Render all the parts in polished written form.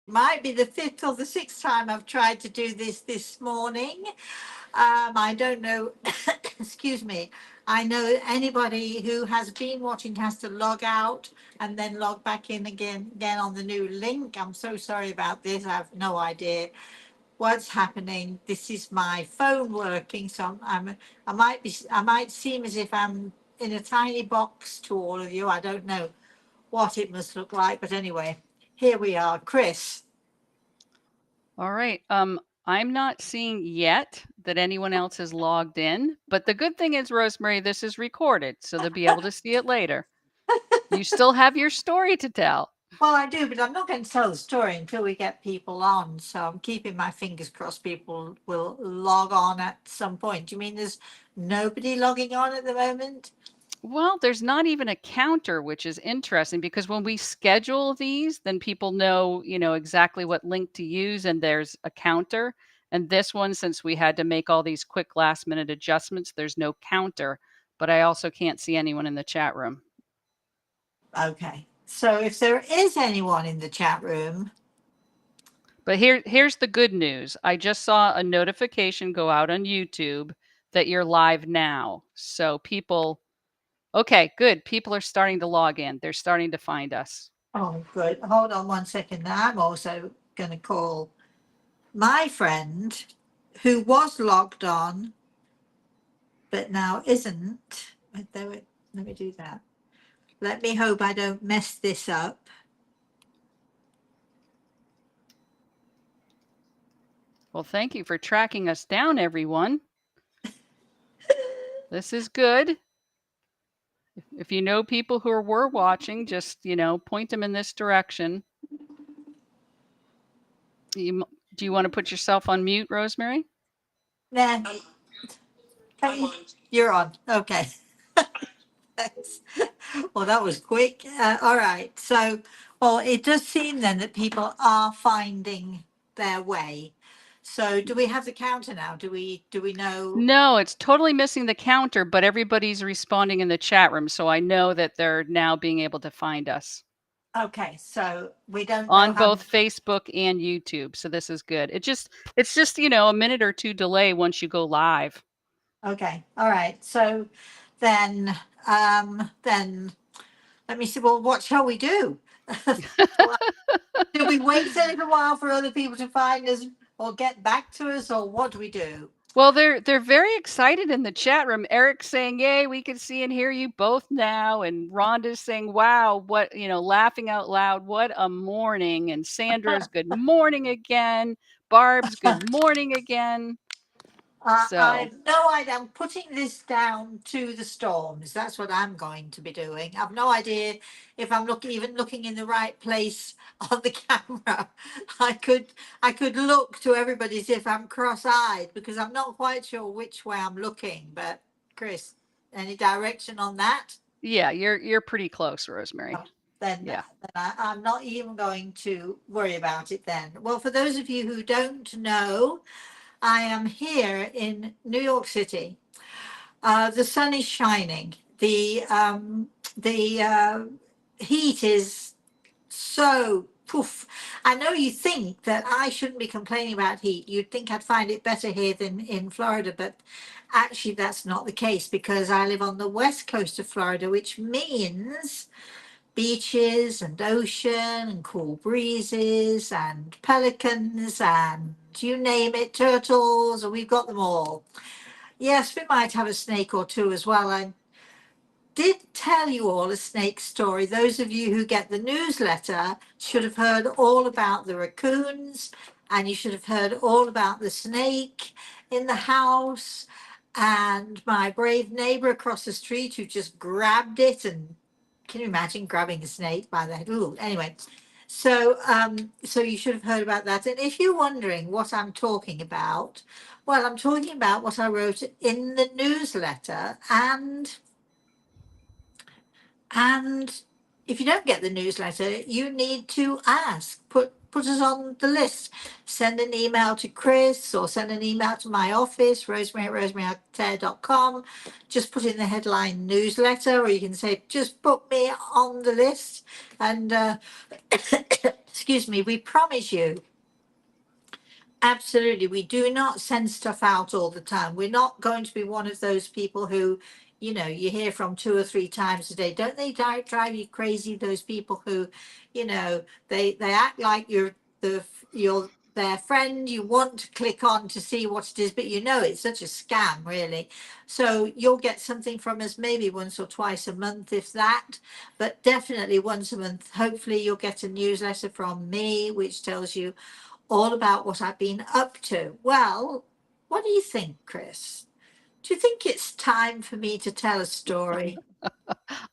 Might be the fifth or the sixth time I've tried to do this morning. I don't know. Excuse me. I know anybody who has been watching has to log out and then log back in again on the new link. I'm so sorry about this. I have no idea what's happening. This is my phone working, so I might seem as if I'm in a tiny box to all of you. I don't know what it must look like, but anyway, here we are, Chris. All right. I'm not seeing yet that anyone else has logged in, but the good thing is, Rosemary, this is recorded, so they'll be able to see it later. You still have your story to tell. Well, I do, but I'm not going to tell the story until we get people on. So I'm keeping my fingers crossed people will log on at some point. Do you mean there's nobody logging on at the moment? Well, there's not even a counter, which is interesting because when we schedule these, then people know exactly what link to use and there's a counter. And this one, since we had to make all these quick last minute adjustments, there's no counter, but I also can't see anyone in the chat room. Okay. So if there is anyone in the chat room, But here's the good news. I just saw a notification go out on YouTube that you're live now. So people, okay, good. People are starting to log in. They're starting to find us. oh, good. Hold on one second. I'm also going to call my friend who was logged on, but now isn't. Let me do that. Let me hope I don't mess this up. Well, thank you for tracking us down, everyone. This is good. If you know people who were watching, just point them in this direction. Do you want to put yourself on mute, Rosemary? Nah, you're on. Okay. Thanks. Well, that was quick. All right. So, well, it does seem then that people are finding their way. So, do we have the counter now? Do we know? No, it's totally missing the counter, but everybody's responding in the chat room, so I know that they're now being able to find us Okay, so we don't know on how. both Facebook and YouTube. So this is good. It's just a minute or two delay once you go live. Okay, all right. So, then let me see. Well, what shall we do? Do we wait a little while for other people to find us, or get back to us, or what do we do? Well, they're very excited in the chat room. Eric's saying, "Yay, we can see and hear you both now." And Rhonda's saying, "Wow, laughing out loud. What a morning." And Sandra's, "Good morning again." Barb's, "Good morning again." So, I've no idea. I'm putting this down to the storms. That's what I'm going to be doing. I've no idea if I'm even looking in the right place on the camera. I could look to everybody as if I'm cross-eyed because I'm not quite sure which way I'm looking. But Chris, any direction on that? yeah, you're pretty close, Rosemary. Then, Yeah. I'm not even going to worry about it then. Well, for those of you who don't know, I am here in New York City. The sun is shining. The heat is so poof. I know you think that I shouldn't be complaining about heat. You'd think I'd find it better here than in Florida, but actually that's not the case because I live on the west coast of Florida, which means beaches and ocean and cool breezes and pelicans and you name it, turtles, and we've got them all. Yes, we might have a snake or two as well. I did tell you all a snake story. Those of you who get the newsletter should have heard all about the raccoons, and you should have heard all about the snake in the house and my brave neighbor across the street who just grabbed it. And can you imagine grabbing a snake by the head? Ooh, anyway. So you should have heard about that. And if you're wondering what I'm talking about, well, I'm talking about what I wrote in the newsletter, and if you don't get the newsletter, you need to ask. Put us on the list. Send an email to Chris or send an email to my office, Rosemary at rosemaryatea.com. Just put in the headline newsletter, or you can say, just put me on the list. And excuse me, we promise you, absolutely, we do not send stuff out all the time. We're not going to be one of those people who, you know, you hear from 2 or 3 times a day. Don't they drive you crazy? Those people who, you know, they act like you're their friend. You want to click on to see what it is, but you know it's such a scam, really. So you'll get something from us maybe once or twice a month, if that, but definitely once a month. Hopefully, you'll get a newsletter from me, which tells you all about what I've been up to. Well, what do you think, Chris? Do you think it's time for me to tell a story?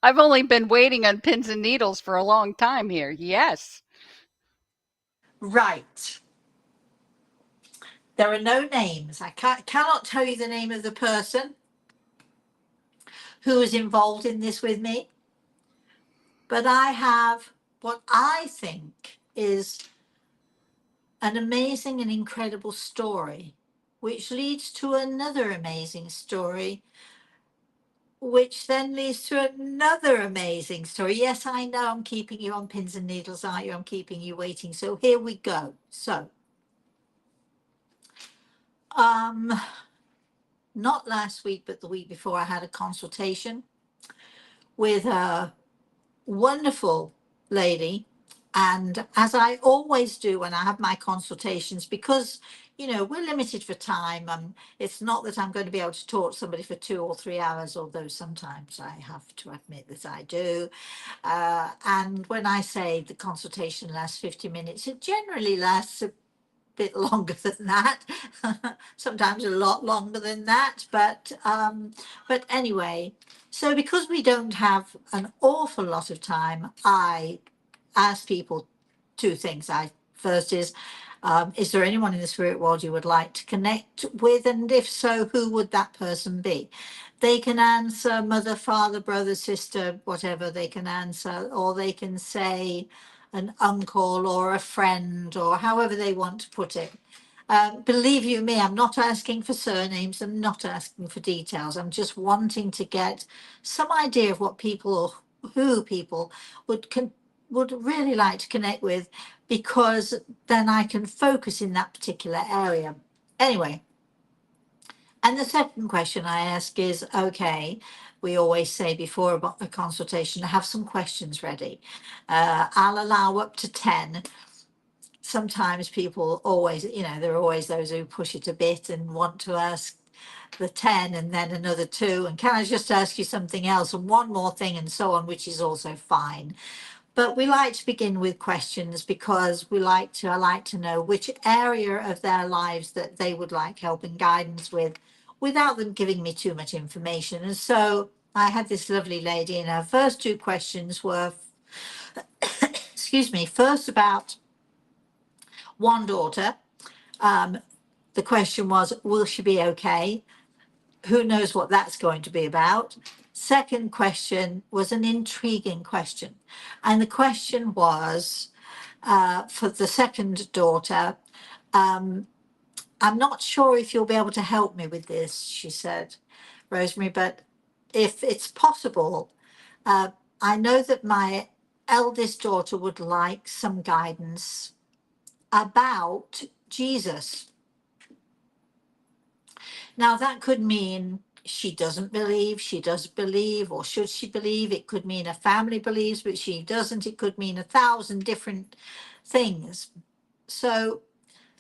I've only been waiting on pins and needles for a long time here. Yes. Right. There are no names. I cannot tell you the name of the person who was involved in this with me, but I have what I think is an amazing and incredible story, which leads to another amazing story, which then leads to another amazing story. Yes, I know I'm keeping you on pins and needles, aren't you? I'm keeping you waiting. So here we go. So, um, not last week, but the week before, I had a consultation with a wonderful lady. And as I always do when I have my consultations, because you know we're limited for time, it's not that I'm going to be able to talk to somebody for 2 or 3 hours, although sometimes I have to admit that I do. And when I say the consultation lasts 50 minutes, it generally lasts a bit longer than that, sometimes a lot longer than that. But anyway, so because we don't have an awful lot of time, I ask people 2 things. I first is there anyone in the spirit world you would like to connect with, and if so, who would that person be? They can answer mother, father, brother, sister, whatever they can answer, or they can say an uncle or a friend, or however they want to put it. Believe you me, I'm not asking for surnames. I'm not asking for details. I'm just wanting to get some idea of what people or who people would really like to connect with, because then I can focus in that particular area. Anyway, and the second question I ask is, okay, we always say before about a consultation, have some questions ready. I'll allow up to 10. Sometimes people always, you know, there are always those who push it a bit and want to ask the 10 and then another 2. And can I just ask you something else and one more thing and so on, which is also fine. But we like to begin with questions because I like to know which area of their lives that they would like help and guidance with without them giving me too much information. And so I had this lovely lady, and her first 2 questions were, excuse me, first about one daughter. Um, the question was, will she be okay? Who knows what that's going to be about? Second question was an intriguing question. And the question was, for the second daughter, I'm not sure if you'll be able to help me with this, she said, Rosemary, but if it's possible, I know that my eldest daughter would like some guidance about Jesus. Now, that could mean she doesn't believe, she does believe, or should she believe? It could mean a family believes, but she doesn't. It could mean 1,000 different things. So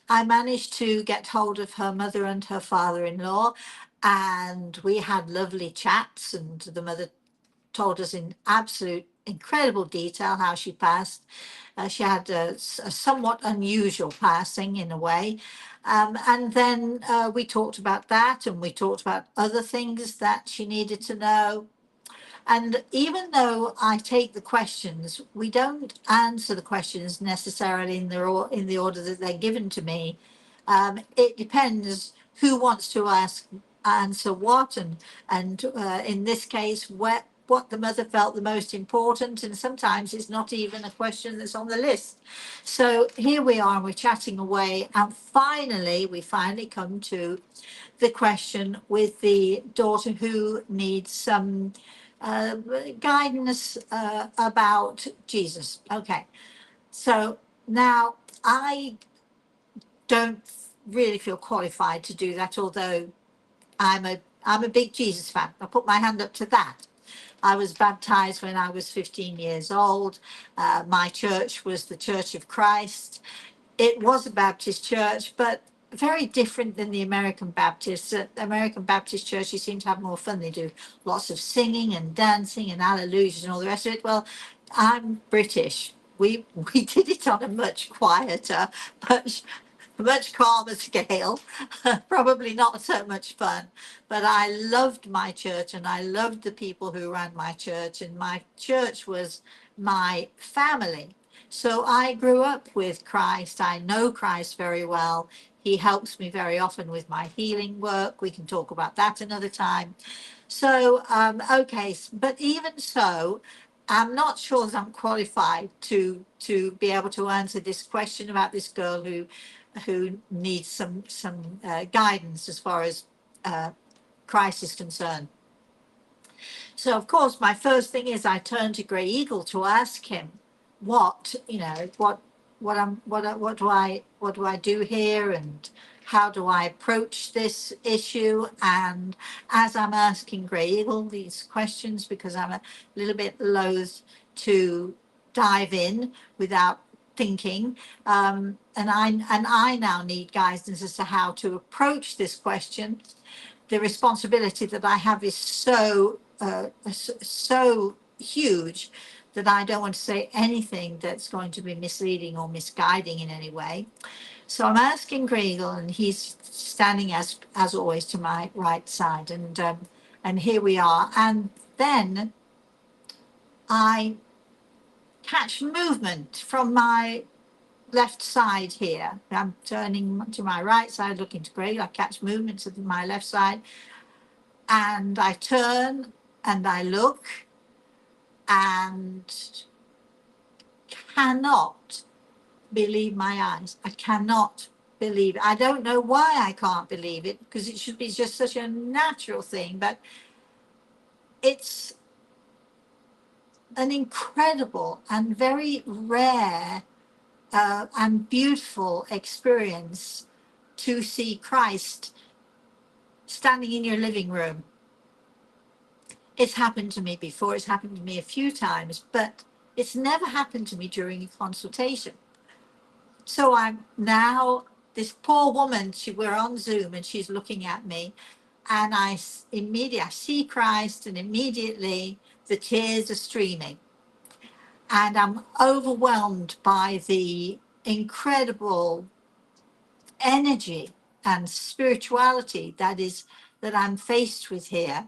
I managed to get hold of her mother and her father in law, and we had lovely chats. And the mother told us in absolute incredible detail how she passed. She had a somewhat unusual passing in a way. And then we talked about that, and we talked about other things that she needed to know. And even though I take the questions, we don't answer the questions necessarily in the order that they're given to me. It depends who wants to answer what, and in this case, what the mother felt the most important, and sometimes it's not even a question that's on the list. So here we are, and we're chatting away, and we finally come to the question with the daughter who needs some guidance about Jesus. Okay, so Now, I don't really feel qualified to do that, although I'm a big Jesus fan. I put my hand up to that. I was baptized when I was 15 years old. My church was the Church of Christ. It was a Baptist church, but very different than the American Baptists. American Baptist churches seem to have more fun. They do lots of singing and dancing and hallelujahs and all the rest of it. Well, I'm British. We did it on a much quieter, much calmer scale. Probably not so much fun, but I loved my church and I loved the people who ran my church, and my church was my family. So I grew up with Christ. I know Christ very well. He helps me very often with my healing work. We can talk about that another time. So, okay, but even so, I'm not sure that I'm qualified to be able to answer this question about this girl who needs some guidance as far as uh, Christ is concerned. So of course, my first thing is I turn to Grey Eagle to ask him what, what do I do here, and how do I approach this issue? And as I'm asking Grey Eagle these questions, because I'm a little bit loath to dive in without thinking, and I now need guidance as to how to approach this question. The responsibility that I have is so huge that I don't want to say anything that's going to be misleading or misguiding in any way. So I'm asking Gregor, and he's standing as always to my right side, and here we are. And then I catch movement from my left side here. I'm turning to my right side, looking to Greg. I catch movement to my left side, and I turn and I look and cannot believe my eyes. I cannot believe it. I don't know why I can't believe it, because it should be just such a natural thing, but it's an incredible and very rare and beautiful experience to see Christ standing in your living room. It's happened to me before. It's happened to me a few times, but it's never happened to me during a consultation. So I'm now, this poor woman, we're on Zoom and she's looking at me, and I see Christ, and immediately the tears are streaming. And I'm overwhelmed by the incredible energy and spirituality that I'm faced with here.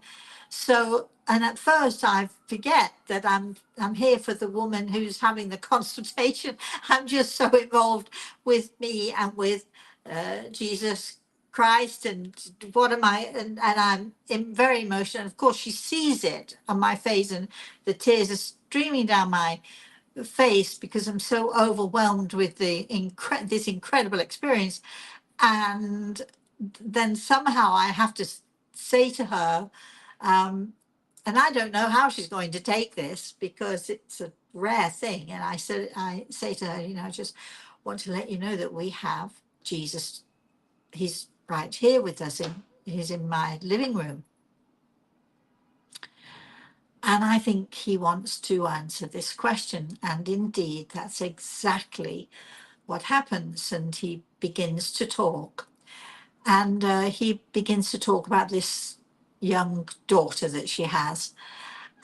So, and at first I forget that I'm here for the woman who's having the consultation. I'm just so involved with me and with Jesus Christ, and what am I, and I'm very emotional. Of course, she sees it on my face, and the tears are streaming down my face because I'm so overwhelmed with this incredible experience. And then somehow I have to say to her, um, and I don't know how she's going to take this because it's a rare thing. And I say to her, I just want to let you know that we have Jesus. He's right here with us. He's in my living room. And I think he wants to answer this question. And indeed, that's exactly what happens. And he begins to talk. And he begins to talk about this young daughter that she has.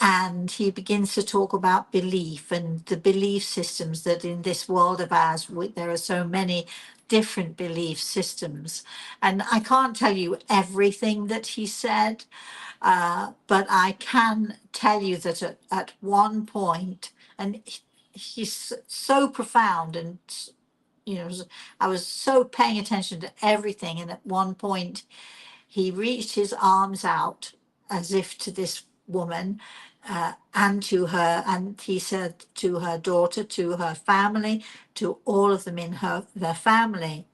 And he begins to talk about belief and the belief systems that in this world of ours, there are so many different belief systems. And I can't tell you everything that he said, but I can tell you that at one point, and he's so profound, and I was so paying attention to everything. And at one point, he reached his arms out as if to this woman, and to her, and he said to her daughter, to her family, to all of them in their family,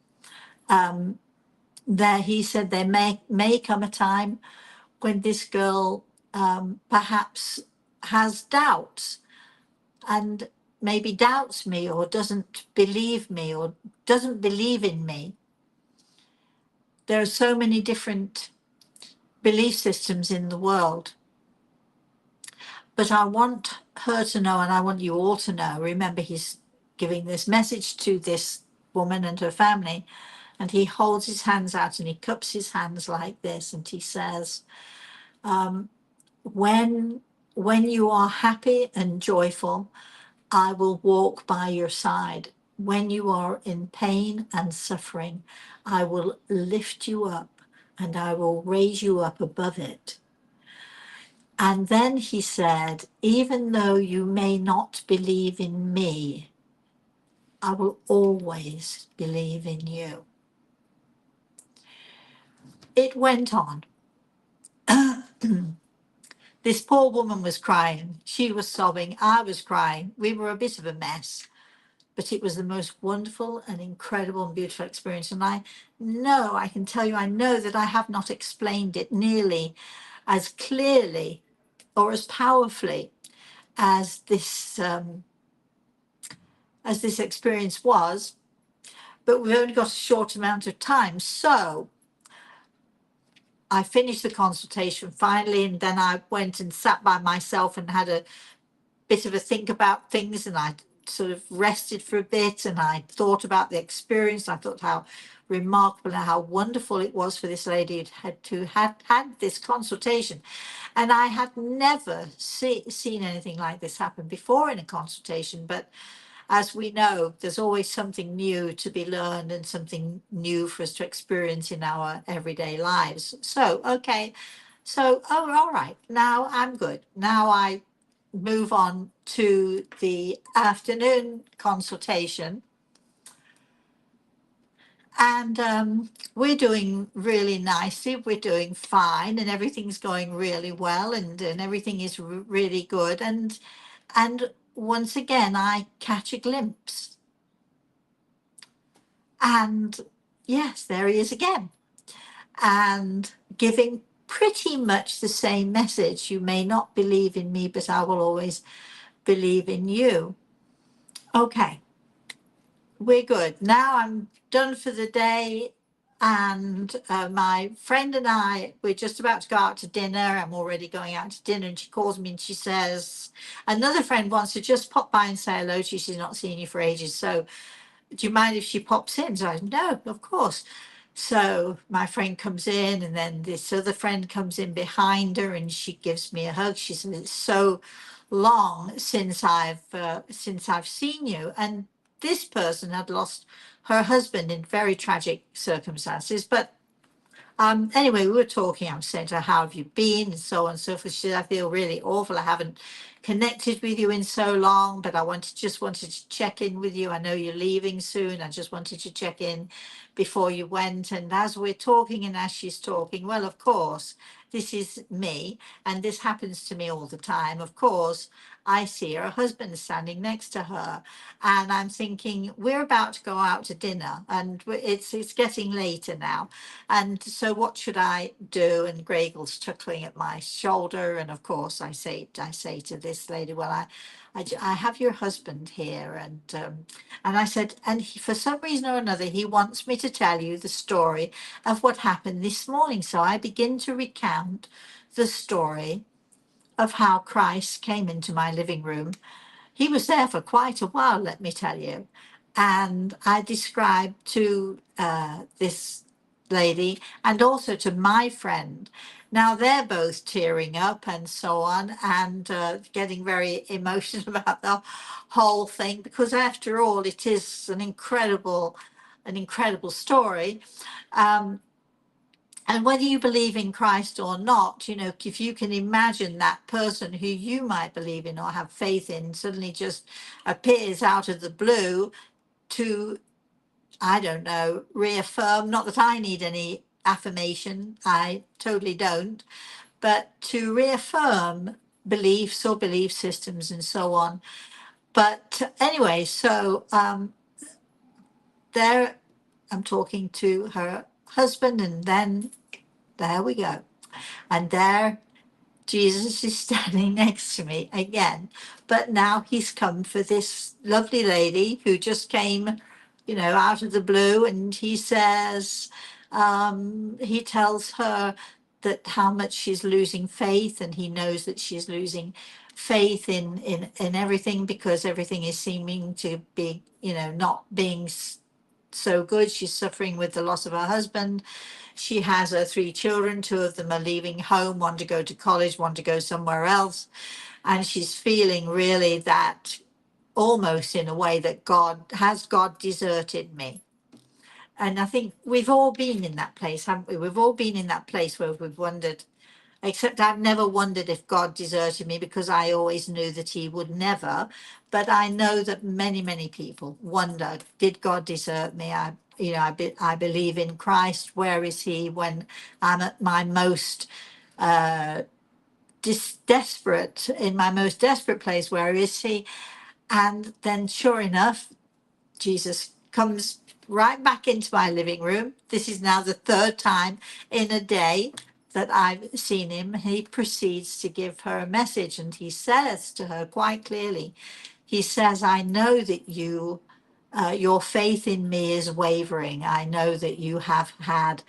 that he said there may come a time when this girl perhaps has doubts. And maybe doubts me or doesn't believe me or doesn't believe in me. There are so many different belief systems in the world. But I want her to know, and I want you all to know, remember, he's giving this message to this woman and her family, and he holds his hands out and he cups his hands like this, and he says, when you are happy and joyful, I will walk by your side. When you are in pain and suffering, I will lift you up and I will raise you up above it. And then he said, even though you may not believe in me, I will always believe in you. It went on. This poor woman was crying. She was sobbing. I was crying. We were a bit of a mess, but it was the most wonderful and incredible and beautiful experience. And I can tell you, I know that I have not explained it nearly as clearly or as powerfully as this experience was, but we've only got a short amount of time. So I finished the consultation finally, and then I went and sat by myself and had a bit of a think about things, and I sort of rested for a bit, and I thought about the experience. I thought how remarkable and how wonderful it was for this lady to have had this consultation. And I had never seen anything like this happen before in a consultation, but as we know, there's always something new to be learned and something new for us to experience in our everyday lives. So, okay. So, all right. Now I'm good. Now I move on to the afternoon consultation. And we're doing really nicely. We're doing fine, and everything's going really well, and everything is really good. And once again, I catch a glimpse. And yes, there he is again. And giving pretty much the same message. You may not believe in me, but I will always believe in you. Okay, we're good. Now I'm done for the day. And my friend and I, we're just about to go out to dinner. I'm already going out to dinner. And she calls me and she says, another friend wants to just pop by and say hello to you. She's not seen you for ages. So do you mind if she pops in? So I said, no, of course. So my friend comes in, and then this other friend comes in behind her, and she gives me a hug. She said, it's so long since I've seen you. And this person had lost her husband in very tragic circumstances. But anyway, we were talking. I was saying to her, how have you been? And so on and so forth. She said, I feel really awful. I haven't connected with you in so long, but I just wanted to check in with you. I know you're leaving soon. I just wanted to check in before you went. And as we're talking and as she's talking, well, of course, this is me, and this happens to me all the time. Of course, I see her husband standing next to her, and I'm thinking, we're about to go out to dinner, and it's getting later now. And so what should I do? And Gregel's chuckling at my shoulder. And of course I say to this lady, well, I have your husband here. And I said, and for some reason or another, he wants me to tell you the story of what happened this morning. So I begin to recount the story of how Christ came into my living room. He was there for quite a while, let me tell you. And I described to this lady and also to my friend. Now they're both tearing up and so on, and getting very emotional about the whole thing, because after all, it is an incredible story. And whether you believe in Christ or not, you know, if you can imagine that person who you might believe in or have faith in suddenly just appears out of the blue to, I don't know, reaffirm, not that I need any affirmation, I totally don't, but to reaffirm beliefs or belief systems and so on. But anyway, so there I'm talking to her husband, and then there we go. And there Jesus is standing next to me again, but now he's come for this lovely lady who just came, out of the blue, and he says, he tells her that how much she's losing faith, and he knows that she's losing faith in everything because everything is seeming to be, not being so good. She's suffering with the loss of her husband. She has her three children. Two of them are leaving home, one to go to college, one to go somewhere else. And she's feeling really that almost in a way that God deserted me. And I think we've all been in that place, haven't we? We've all been in that place where we've wondered, except I've never wondered if God deserted me because I always knew that he would never. But I know that many, many people wonder, did God desert me? I believe in Christ. Where is he when I'm at my most desperate, in my most desperate place? Where is he? And then sure enough, Jesus comes right back into my living room. This is now the third time in a day that I've seen him. He proceeds to give her a message, and he says to her quite clearly, he says, I know that your faith in me is wavering. I know that you have had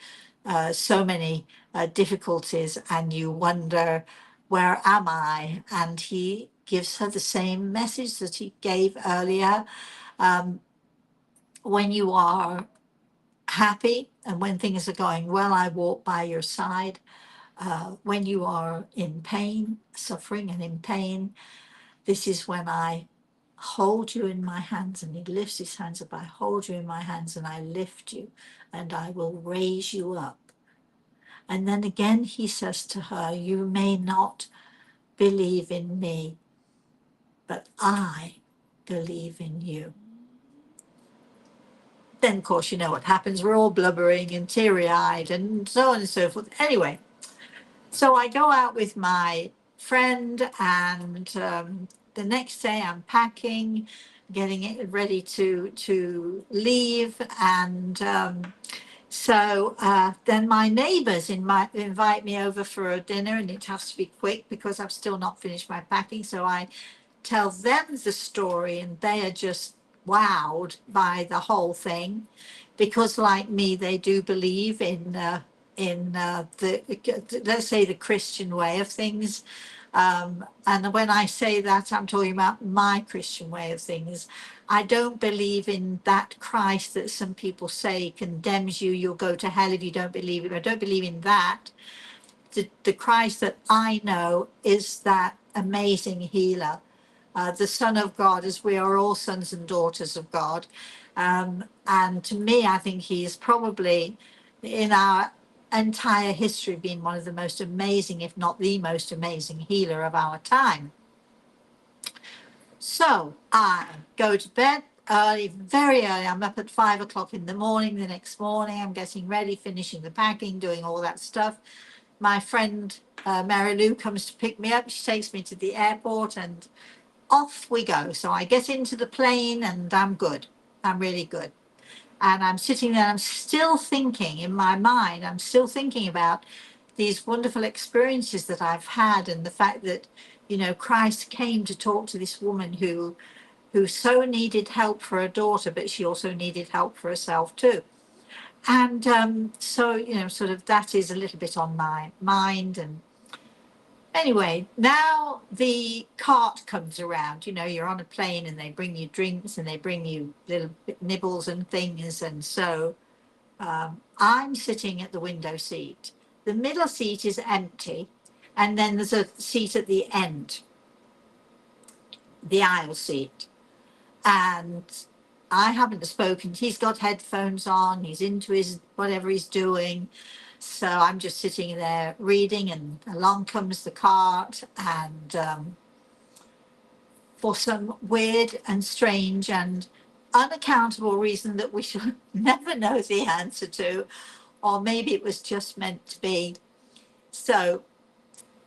so many difficulties and you wonder, where am I? And he gives her the same message that he gave earlier. Um, when you are happy and when things are going well, I walk by your side. When you are in pain, suffering and in pain, this is when I hold you in my hands. And he lifts his hands up. I hold you in my hands and I lift you and I will raise you up. And then again, he says to her, you may not believe in me, but I believe in you. Then, of course, you know what happens. We're all blubbering and teary-eyed and so on and so forth. Anyway, so I go out with my friend, and the next day I'm packing, getting it ready to leave, and then my neighbours invite me over for a dinner, and it has to be quick because I've still not finished my packing. So I tell them the story, and they are just wowed by the whole thing, because like me, they do believe in the, let's say, the Christian way of things. And when I say that, I'm talking about my Christian way of things. I don't believe in that Christ that some people say condemns you, you'll go to hell if you don't believe it. I don't believe in that. The Christ that I know is that amazing healer, the Son of God, as we are all sons and daughters of God. And to me, I think he is probably, in our entire history, been one of the most amazing, if not the most amazing healer of our time. So I go to bed early, very early. I'm up at 5 o'clock in the morning. The next morning, I'm getting ready, finishing the packing, doing all that stuff. My friend Mary Lou comes to pick me up. She takes me to the airport, and off we go. So I get into the plane and I'm good. I'm really good. And I'm sitting there, I'm still thinking in my mind, I'm still thinking about these wonderful experiences that I've had, and the fact that, Christ came to talk to this woman who so needed help for her daughter, but she also needed help for herself too. And so, sort of that is a little bit on my mind. And anyway, now the cart comes around. You're on a plane and they bring you drinks and they bring you little nibbles and things. And so I'm sitting at the window seat. The middle seat is empty. And then there's a seat at the end, the aisle seat. And I haven't spoken. He's got headphones on. He's into his whatever he's doing. So I'm just sitting there reading, and along comes the cart. And for some weird and strange and unaccountable reason that we should never know the answer to, or maybe it was just meant to be. So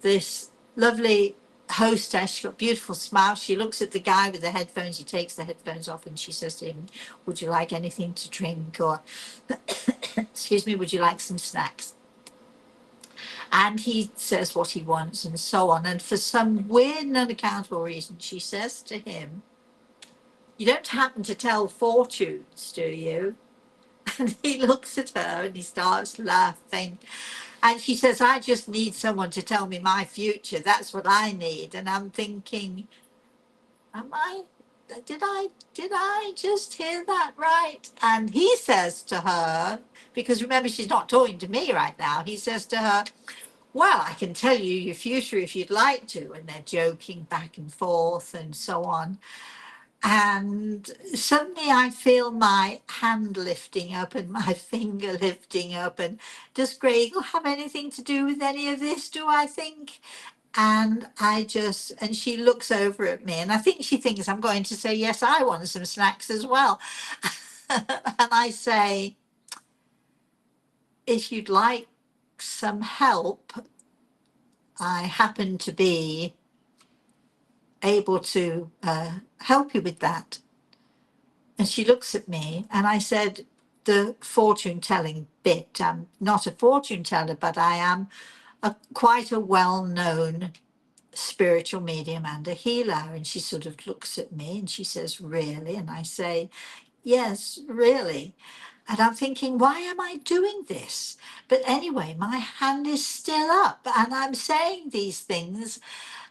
this lovely hostess, she's got a beautiful smile. She looks at the guy with the headphones. He takes the headphones off and she says to him, would you like anything to drink? Or, excuse me, would you like some snacks? And he says what he wants and so on. And for some weird and unaccountable reason, she says to him, "You don't happen to tell fortunes, do you?" And he looks at her and he starts laughing. And she says, "I just need someone to tell me my future. That's what I need." And I'm thinking, am I, did I just hear that right? And he says to her, because remember, she's not talking to me right now, he says to her, "Well, I can tell you your future if you'd like to." And they're joking back and forth and so on. And suddenly I feel my hand lifting up and my finger lifting up. And does Greg have anything to do with any of this, do I think? And and she looks over at me, and I think she thinks I'm going to say, "Yes, I want some snacks as well." And I say, "If you'd like some help, I happen to be able to help you with that." And she looks at me, and I said, "The fortune telling bit. I'm not a fortune teller, but I am quite a well known spiritual medium and a healer." And she sort of looks at me and she says, "Really?" And I say, "Yes, really." And I'm thinking, why am I doing this? But anyway, my hand is still up and I'm saying these things.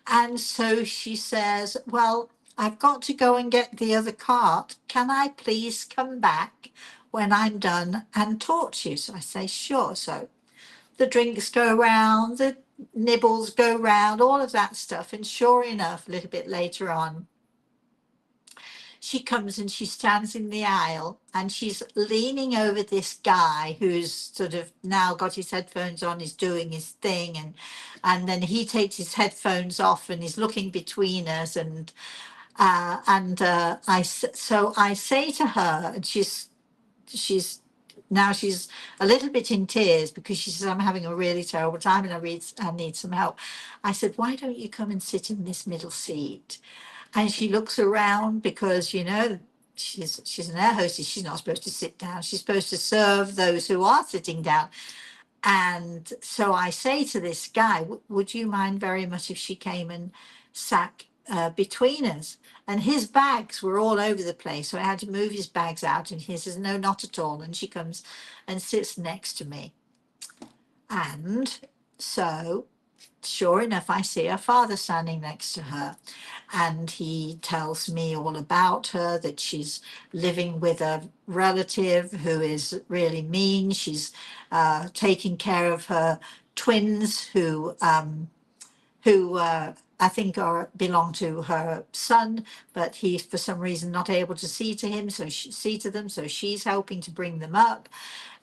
And so she says, "Well, I've got to go and get the other cart. Can I please come back when I'm done and talk to you?" So I say, "Sure." So the drinks go round, the nibbles go round, all of that stuff. And sure enough, a little bit later on, she comes and she stands in the aisle and she's leaning over this guy who's sort of now got his headphones on, is doing his thing. And then he takes his headphones off and he's looking between us. So I say to her, and she's now she's a little bit in tears because she says, "I'm having a really terrible time and I need some help." I said, "Why don't you come and sit in this middle seat?" And she looks around because, she's an air hostess. She's not supposed to sit down. She's supposed to serve those who are sitting down. And so I say to this guy, "Would you mind very much if she came and sat between us?" And his bags were all over the place. So I had to move his bags out. And he says, "No, not at all." And she comes and sits next to me. And so, sure enough, I see her father standing next to her. And he tells me all about her, that she's living with a relative who is really mean. She's taking care of her twins who I think belong to her son, but he's for some reason not able to see to them, so she's helping to bring them up.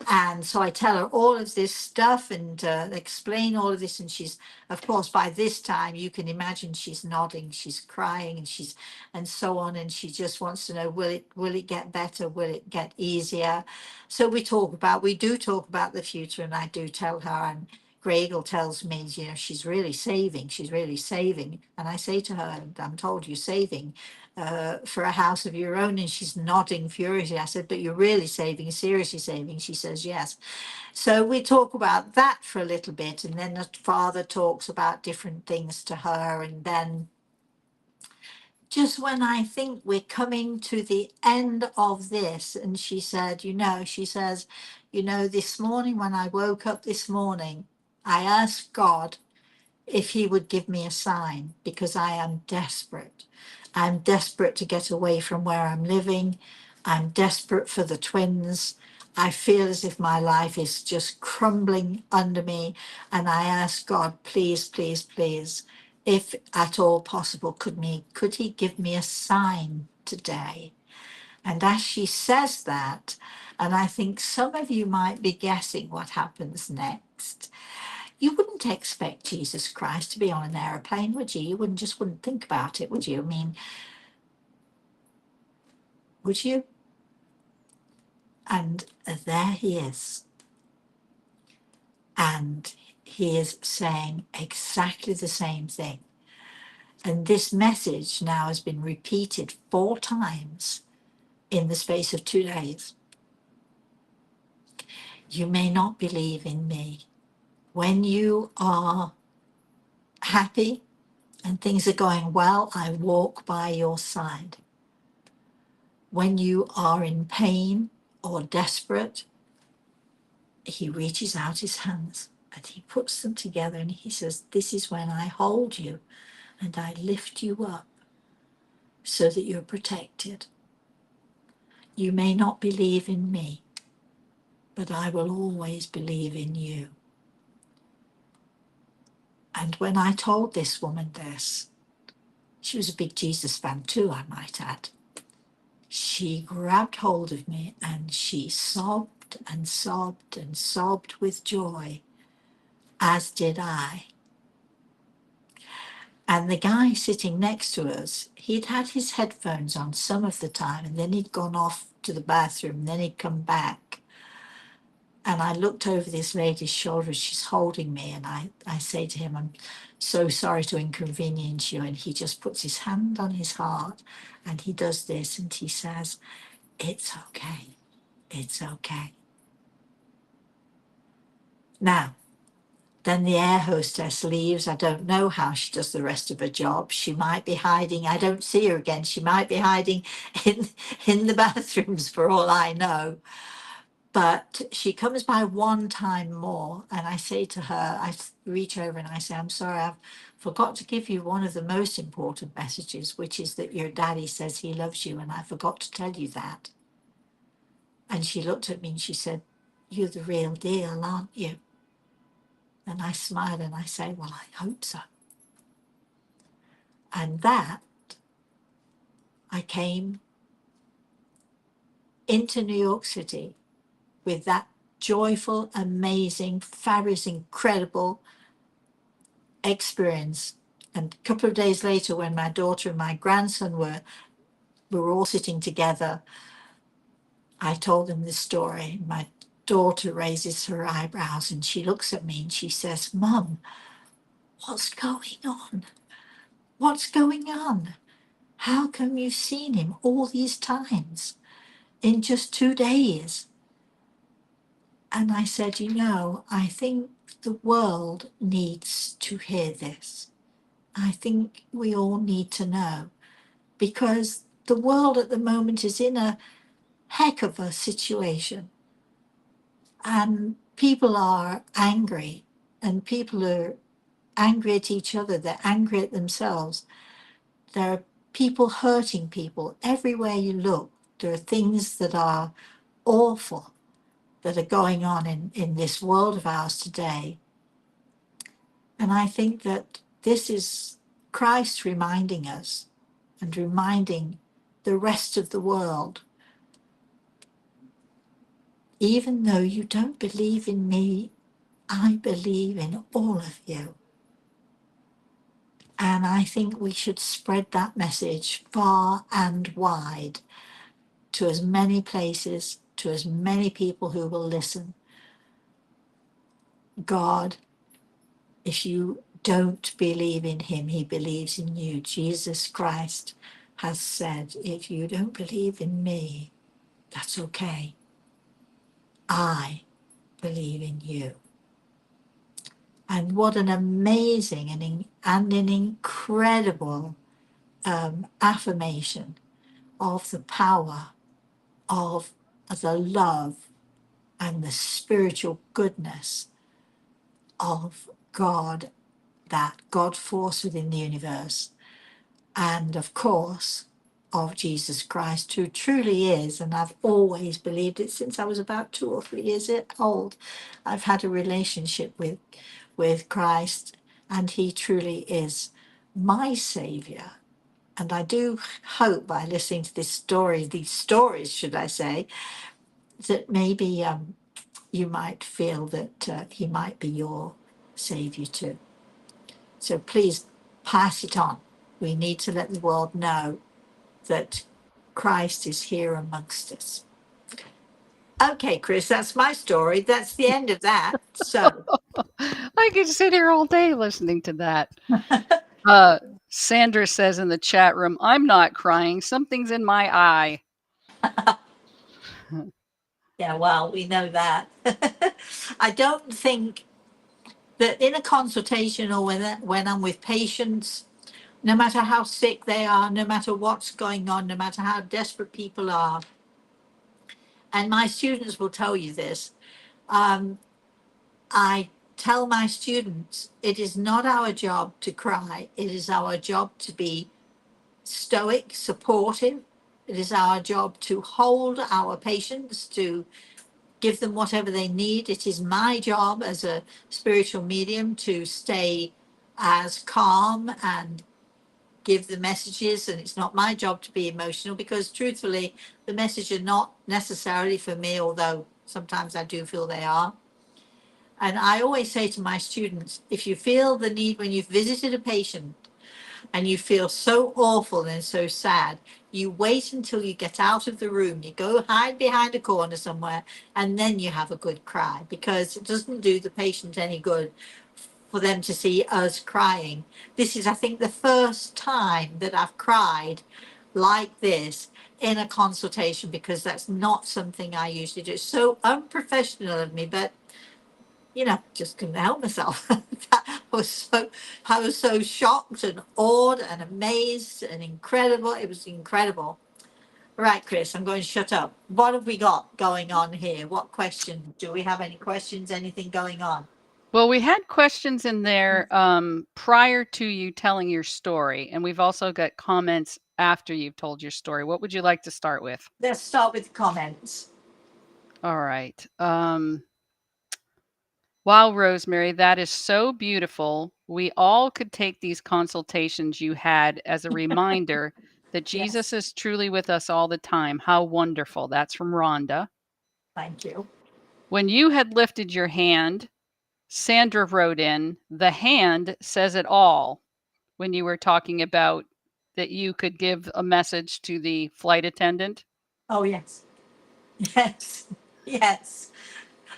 And so I tell her all of this stuff and explain all of this. And she's, of course, by this time, you can imagine she's nodding, she's crying, and so on. And she just wants to know, will it get better? Will it get easier? So we do talk about the future. And I do tell her, and Gregel tells me, she's really saving. She's really saving. And I say to her, "I'm told you're saving for a house of your own." And she's nodding furiously. I said, "But you're really saving, seriously saving?" She says, "Yes." So we talk about that for a little bit. And then the father talks about different things to her. And then just when I think we're coming to the end of this, and she said, "This morning when I woke up this morning, I asked God if he would give me a sign because I am desperate. I'm desperate to get away from where I'm living. I'm desperate for the twins. I feel as if my life is just crumbling under me. And I ask God, please, please, please, if at all possible, could he give me a sign today?" And as she says that, and I think some of you might be guessing what happens next, you wouldn't expect Jesus Christ to be on an aeroplane, would you? You wouldn't think about it, would you? I mean, would you? And there he is. And he is saying exactly the same thing. And this message now has been repeated 4 times in the space of 2 days. "You may not believe in me, When you are happy and things are going well, I walk by your side. When you are in pain or desperate, he reaches out his hands and he puts them together and he says, this is when I hold you and I lift you up so that you're protected. You may not believe in me, but I will always believe in you. And when I told this woman this, she was a big Jesus fan too, I might add. She grabbed hold of me and she sobbed and sobbed and sobbed with joy, as did I. And the guy sitting next to us, he'd had his headphones on some of the time, and then he'd gone off to the bathroom, and then he'd come back. And I looked over this lady's shoulder, she's holding me, and I say to him, I'm so sorry to inconvenience you. And he just puts his hand on his heart and he does this and he says, it's okay, it's okay. Now, then the air hostess leaves. I don't know how she does the rest of her job. She might be hiding. I don't see her again. She might be hiding in the bathrooms for all I know. But she comes by one time more, and I say to her, I reach over and I say, I'm sorry, I've forgot to give you one of the most important messages, which is that your daddy says he loves you, and I forgot to tell you that. And she looked at me and she said, you're the real deal, aren't you? And I smile and I say, well, I hope so. And that, I came into New York City with that joyful, amazing, fabulous, incredible experience. And a couple of days later, when my daughter and my grandson we were all sitting together, I told them this story. My daughter raises her eyebrows and she looks at me and she says, Mum, what's going on? What's going on? How come you've seen him all these times in just 2 days? And I said, I think the world needs to hear this. I think we all need to know, because the world at the moment is in a heck of a situation and people are angry and people are angry at each other. They're angry at themselves. There are people hurting people. Everywhere you look, there are things that are awful that are going on in this world of ours today. And I think that this is Christ reminding us and reminding the rest of the world, even though you don't believe in me, I believe in all of you. And I think we should spread that message far and wide to as many places, to as many people who will listen. God, if you don't believe in him, he believes in you. Jesus Christ has said, if you don't believe in me, that's okay. I believe in you. And what an amazing and an incredible affirmation of the power of the love and the spiritual goodness of God, that God force within the universe, and of course of Jesus Christ, who truly is, and I've always believed it since I was about 2 or 3 years old. I've had a relationship with Christ, and he truly is my savior. And I do hope, by listening to these stories, should I say, that maybe you might feel that he might be your savior too. So please pass it on. We need to let the world know that Christ is here amongst us. Okay, Chris, that's my story. That's the end of that. So, I could sit here all day listening to that. Uh, Sandra says in the chat room, I'm not crying. Something's in my eye. yeah, well, we know that. I don't think that in a consultation or when I'm with patients, no matter how sick they are, no matter what's going on, no matter how desperate people are, and my students will tell you this, um, I tell my students it is not our job to cry, it is our job to be stoic, supportive. It is our job to hold our patients, to give them whatever they need. It is my job as a spiritual medium to stay as calm and give the messages. And it's not my job to be emotional because, truthfully, the messages are not necessarily for me, although sometimes I do feel they are. And I always say to my students, if you feel the need when you've visited a patient and you feel so awful and so sad, you wait until you get out of the room, you go hide behind a corner somewhere, and then you have a good cry, because it doesn't do the patient any good for them to see us crying. This is, I think, the first time that I've cried like this in a consultation, because that's not something I usually do. It's so unprofessional of me, but just couldn't help myself. I was so shocked and awed and amazed and incredible. It was incredible. Right, Chris, I'm going to shut up. What have we got going on here? What question? Do we have any questions? Anything going on? Well, we had questions in there prior to you telling your story, and we've also got comments after you've told your story. What would you like to start with? Let's start with comments. All right. Wow, Rosemary, that is so beautiful. We all could take these consultations you had as a reminder that Jesus Yes, is truly with us all the time. How wonderful. That's from Rhonda. thank you. When you had lifted your hand, Sandra wrote in, the hand says it all, when you were talking about that you could give a message to the flight attendant. Oh, yes. Yes. Yes.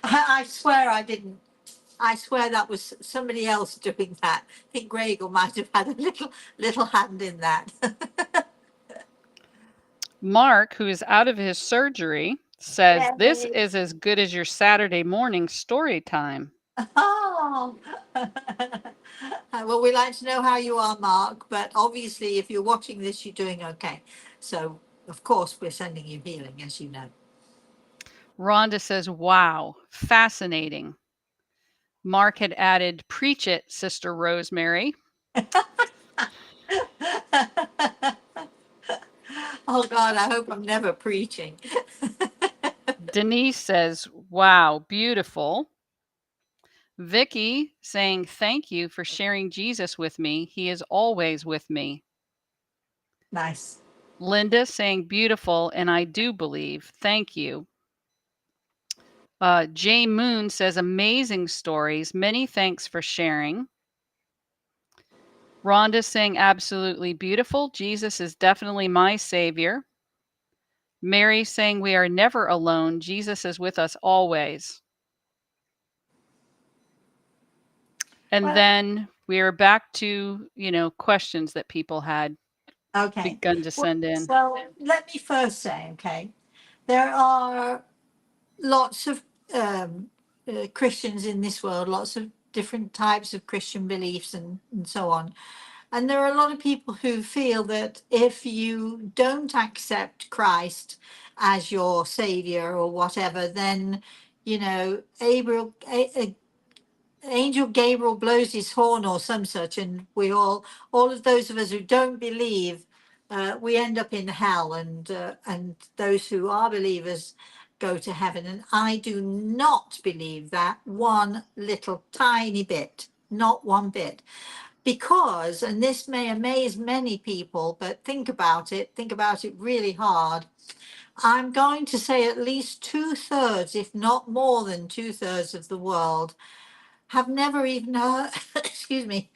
I swear I didn't. I swear that was somebody else doing that. I think Gregor might have had a little hand in that. Mark, who is out of his surgery, says, this Yay. is as good as your Saturday morning story time. Oh. Well, we like to know how you are, Mark, but obviously, if you're watching this, you're doing okay. So, of course, we're sending you healing, as you know. Rhonda says, wow, fascinating. Mark had added, preach it, Sister Rosemary. Oh, God, I hope I'm never preaching. Denise says, wow, beautiful. Vicky saying, thank you for sharing Jesus with me. He is always with me. Nice. Linda saying, beautiful, and I do believe. Thank you. Jay Moon says, amazing stories. Many thanks for sharing. Rhonda saying, absolutely beautiful. Jesus is definitely my savior. Mary saying, we are never alone. Jesus is with us always. And Well, then we are back to, questions that people had okay. begun to Well, send in. so let me first say, okay, there are lots of Christians in this world, lots of different types of Christian beliefs and so on. And there are a lot of people who feel that if you don't accept Christ as your savior or whatever, then, Angel Gabriel blows his horn or some such, and all of those of us who don't believe, we end up in hell, and those who are believers go to heaven. And I do not believe that one little tiny bit, not one bit, because, and this may amaze many people, but think about it really hard. I'm going to say at least 2/3, if not more than 2/3 of the world have never even heard, excuse me,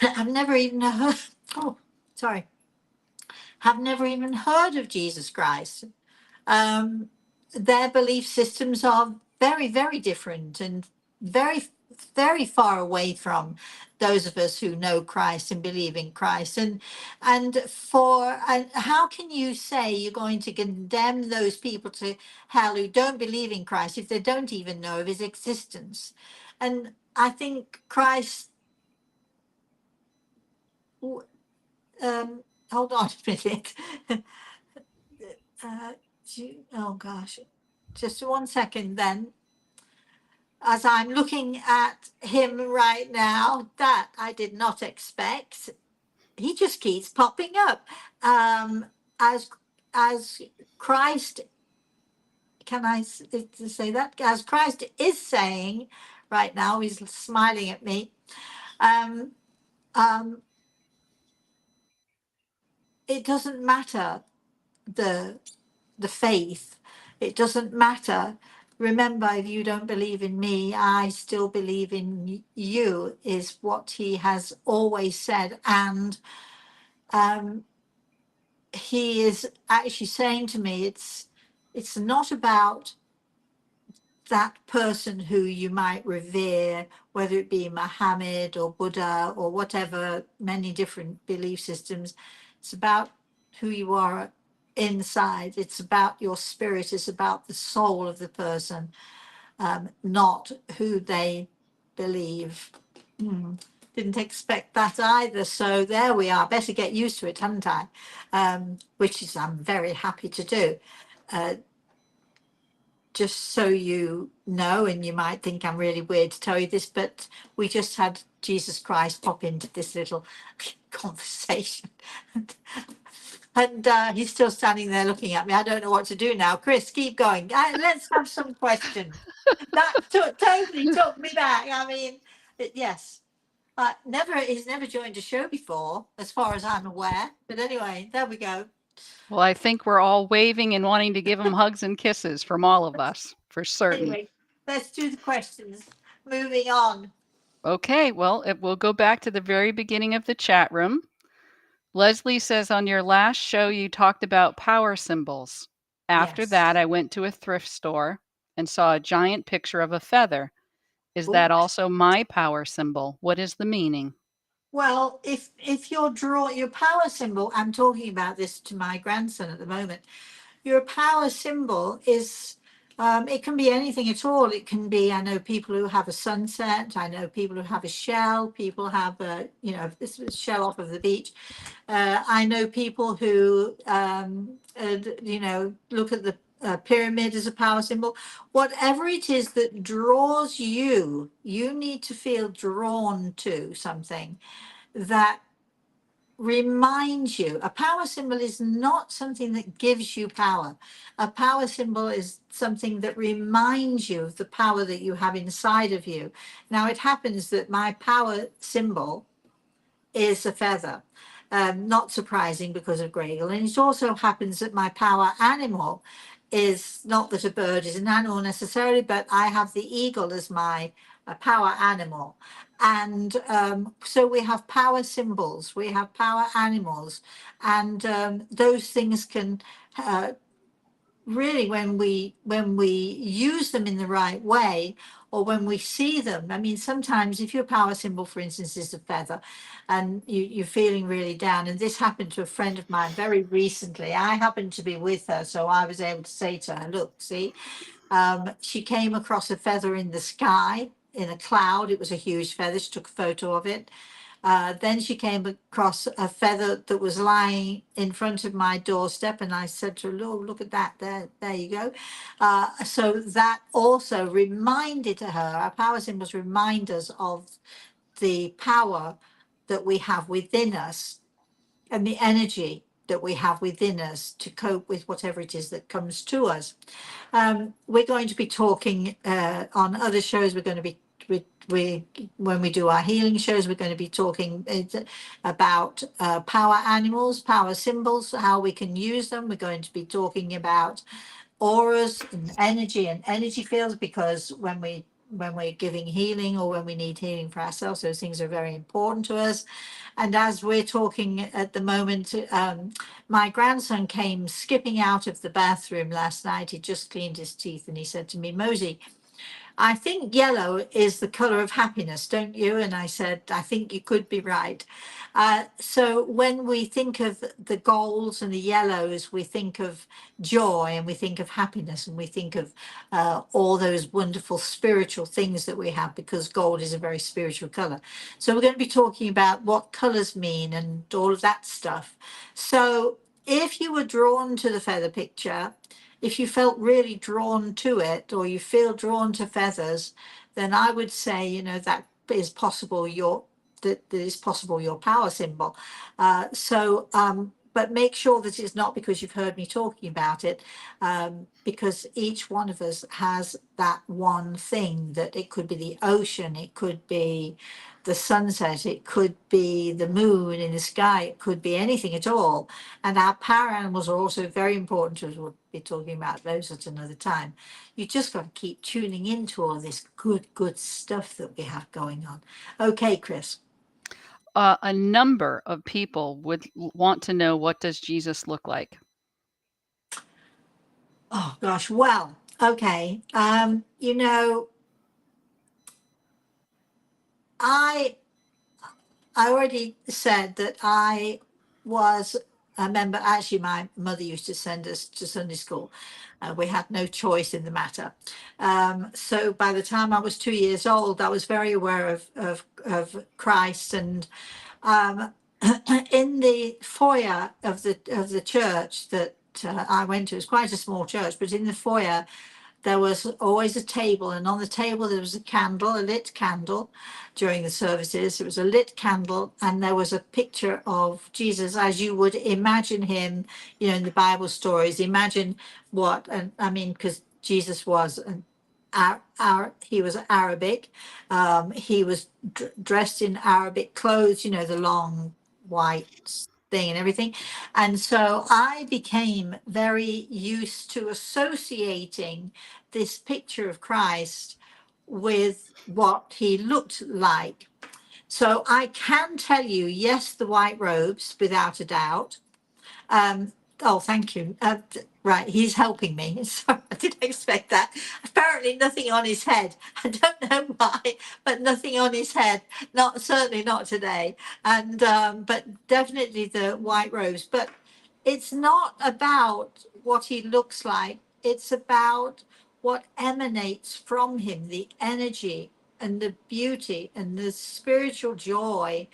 have never even heard, oh, sorry, have never even heard of Jesus Christ. Um, their belief systems are very, very different and very, very far away from those of us who know Christ and believe in Christ. And how can you say you're going to condemn those people to hell who don't believe in Christ if they don't even know of his existence? And I think Christ, hold on a minute. uh, oh gosh, just 1 second then. As I'm looking at him right now, that I did not expect. He just keeps popping up. As as Christ, can I say that? As Christ is saying right now, he's smiling at me. Um, um, it doesn't matter the the faith. It doesn't matter. Remember, if you don't believe in me, I still believe in you, is what he has always said. And um, he is actually saying to me, it's not about that person who you might revere, whether it be Muhammad or Buddha or whatever, many different belief systems. It's about who you are inside. It's about your spirit. It's about the soul of the person, not who they believe. Didn't expect that either. So there we are. Better get used to it, haven't I? Which is I'm very happy to do. Uh, just so you know, and you might think I'm really weird to tell you this, but we just had Jesus Christ pop into this little conversation. And he's still standing there looking at me. I don't know what to do now. Chris, keep going. Let's have some questions. That totally took me back. I mean, yes. He's never joined a show before, as far as I'm aware. But anyway, there we go. Well, I think we're all waving and wanting to give him hugs and kisses from all of us, for certain. Anyway, let's do the questions. Moving on. Okay, well, we'll go back to the very beginning of the chat room. Leslie says, on your last show, you talked about power symbols. After Yes. that, I went to a thrift store and saw a giant picture of a feather. Is Ooh. that also my power symbol? What is the meaning? Well, if you're your power symbol, I'm talking about this to my grandson at the moment. Your power symbol is it can be anything at all. It can be, I know people who have a sunset. I know people who have a shell. People have a, this is a shell off of the beach. I know people who, look at the pyramid as a power symbol. Whatever it is that draws you, you need to feel drawn to something that reminds you. A power symbol is not something that gives you power. A power symbol is something that reminds you of the power that you have inside of you. Now, it happens that my power symbol is a feather. Not surprising because of Gregor. And it also happens that my power animal is not that a bird is an animal necessarily, but I have the eagle as my power animal. And so we have power symbols, we have power animals, and those things can really, when we use them in the right way, or when we see them, I mean, sometimes if your power symbol, for instance, is a feather, and you're feeling really down, and this happened to a friend of mine very recently. I happened to be with her, so I was able to say to her, look, see, she came across a feather in the sky, in a cloud. It was a huge feather. She took a photo of it. Then she came across a feather that was lying in front of my doorstep, and I said to her, "Oh, look at that! There you go." So that also reminded her. Our power symbols remind us of the power that we have within us and the energy that we have within us to cope with whatever it is that comes to us. We're going to be talking on other shows. We're going to be we when we do our healing shows, we're going to be talking about power animals, power symbols, how we can use them. We're going to be talking about auras and energy fields, because when we're giving healing or when we need healing for ourselves, those things are very important to us. And as we're talking at the moment, my grandson came skipping out of the bathroom last night. He just cleaned his teeth, and he said to me, Mosey, I think yellow is the color of happiness, don't you? And I said, I think you could be right. So when we think of the golds and the yellows, we think of joy and we think of happiness and we think of all those wonderful spiritual things that we have, because gold is a very spiritual color. So we're going to be talking about what colors mean and all of that stuff. So if you were drawn to the feather picture, if you felt really drawn to it, or you feel drawn to feathers, then I would say, that is possible that is possible your power symbol. But make sure that it's not because you've heard me talking about it, because each one of us has that one thing. That it could be the ocean, it could be the sunset, it could be the moon in the sky, it could be anything at all. And our power animals are also very important to us. We'll be talking about those at another time. You just got to keep tuning into all this good stuff that we have going on. Okay, Chris. A number of people would want to know, what does Jesus look like? Oh gosh. Well, okay. I I already said that I was a member. Actually, my mother used to send us to Sunday school. We had no choice in the matter. So by the time I was 2 years old, I was very aware of Christ. And um, in the foyer of the church that I went to, it was quite a small church, but in the foyer there was always a table, and on the table there was a candle, a lit candle during the services. It was a lit candle, and there was a picture of Jesus as you would imagine him, in the Bible stories. Imagine what, and I mean, because Jesus was he was Arabic. He was dressed in Arabic clothes, the long white thing and everything. And so I became very used to associating this picture of Christ with what he looked like. So I can tell you, yes, the white robes, without a doubt. Um, oh, thank you. Right, he's helping me. Sorry, I didn't expect that. Apparently, nothing on his head. I don't know why, but nothing on his head. Not certainly not today. And but definitely the white robes. But it's not about what he looks like. It's about what emanates from him, the energy and the beauty and the spiritual joy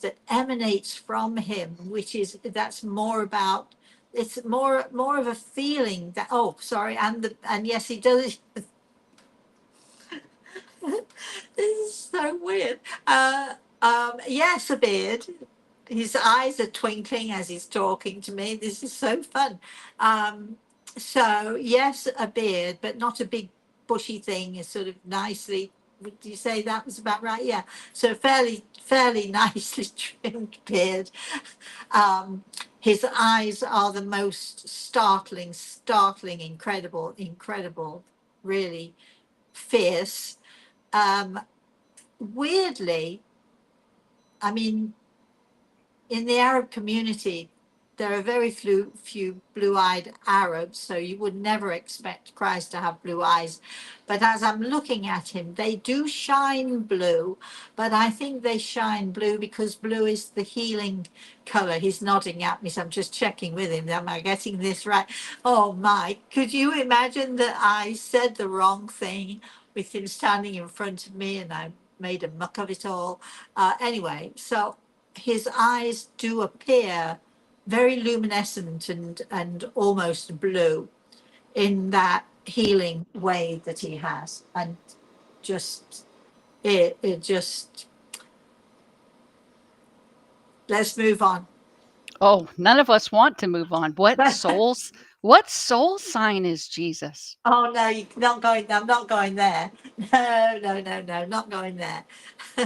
that emanates from him, which is that's more about, it's more of a feeling that, oh sorry, and yes, he does. This is so weird. Yes, a beard. His eyes are twinkling as he's talking to me. This is so fun. So yes, a beard, but not a big bushy thing. It's sort of nicely. Would you say that was about right? Yeah. So fairly nicely trimmed beard. Um, his eyes are the most startling, incredible, really fierce. Um, Weirdly, I mean, in the Arab community, there are very few blue-eyed Arabs, so you would never expect Christ to have blue eyes. But as I'm looking at him, they do shine blue, but I think they shine blue because blue is the healing color. He's nodding at me, so I'm just checking with him. Am I getting this right? Oh my, could you imagine that I said the wrong thing with him standing in front of me and I made a muck of it all? Anyway, so his eyes do appear very luminescent and almost blue in that healing way that he has. And just it just, let's move on. Oh, none of us want to move on. What soul sign is Jesus? Oh no, you're not going. I'm not going there. No, not going there.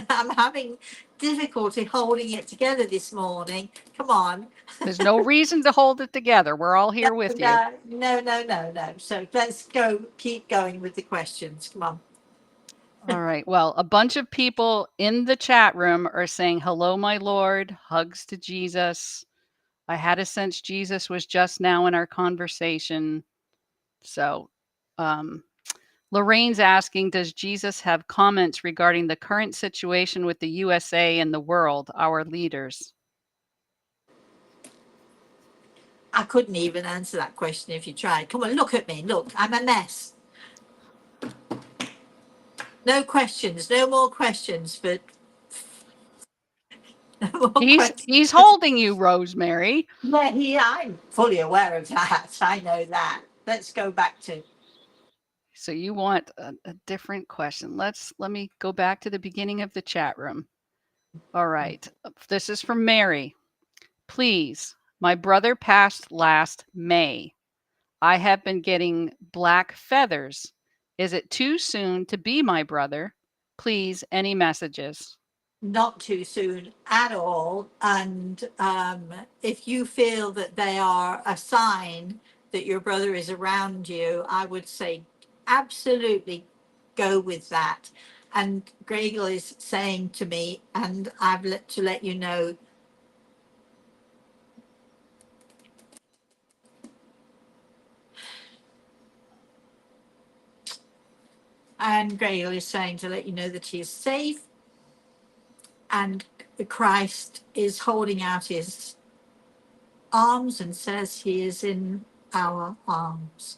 I'm having difficulty holding it together this morning. Come on. There's no reason to hold it together. We're all here with you. No. So let's go. Keep going with the questions. Come on. All right. Well, a bunch of people in the chat room are saying, "Hello, my Lord. Hugs to Jesus. I had a sense Jesus was just now in our conversation." So, um, Lorraine's asking, does Jesus have comments regarding the current situation with the USA and the world, our leaders? I couldn't even answer that question if you tried. Come on, look at me. Look, I'm a mess. No questions. No more questions. But no more questions. He's holding you, Rosemary. Yeah, I'm fully aware of that. I know that. Let's go back to. So you want a different question. Let me go back to the beginning of the chat room. All right. This is from Mary. Please, my brother passed last May. I have been getting black feathers. Is it too soon to be my brother? Please, any messages? Not too soon at all. And if you feel that they are a sign that your brother is around you, I would say absolutely go with that. And Gregor is saying to me, and to let you know, and Gregor is saying to let you know that he is safe, and Christ is holding out his arms and says he is in our arms.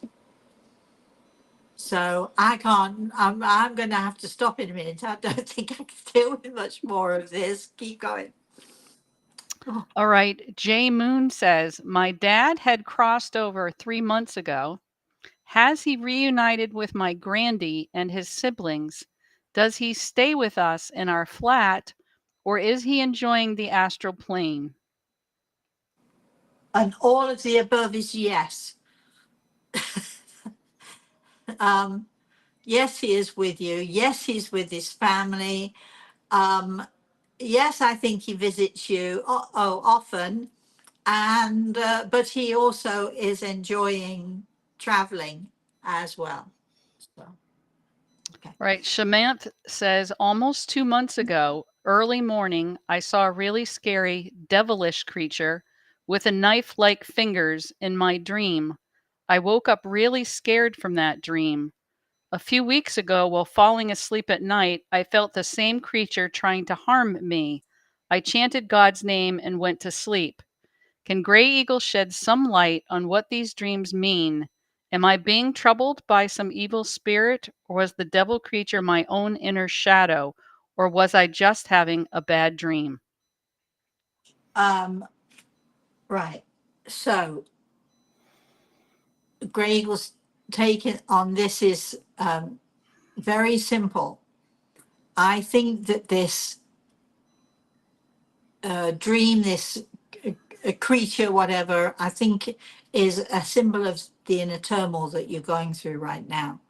So I can't, I'm going to have to stop in a minute. I don't think I can deal with much more of this. Keep going. Oh, All right. Jay Moon says, my dad had crossed over 3 months ago. Has he reunited with my grandy and his siblings? Does he stay with us in our flat, or is he enjoying the astral plane? and all of the above is yes. Um, yes, he is with you. Yes, he's with his family. Yes, I think he visits you often, and but he also is enjoying traveling as well. So, okay. Right. Shamant says, almost 2 months ago, early morning, I saw a really scary, devilish creature with a knife like fingers in my dream. I woke up really scared from that dream. A few weeks ago, while falling asleep at night, I felt the same creature trying to harm me. I chanted God's name and went to sleep. Can Gray Eagle shed some light on what these dreams mean? Am I being troubled by some evil spirit, or was the devil creature my own inner shadow, or was I just having a bad dream? Um, right. So Gregor's take on this is very simple. I think that this dream, this creature, whatever, I think is a symbol of the inner turmoil that you're going through right now.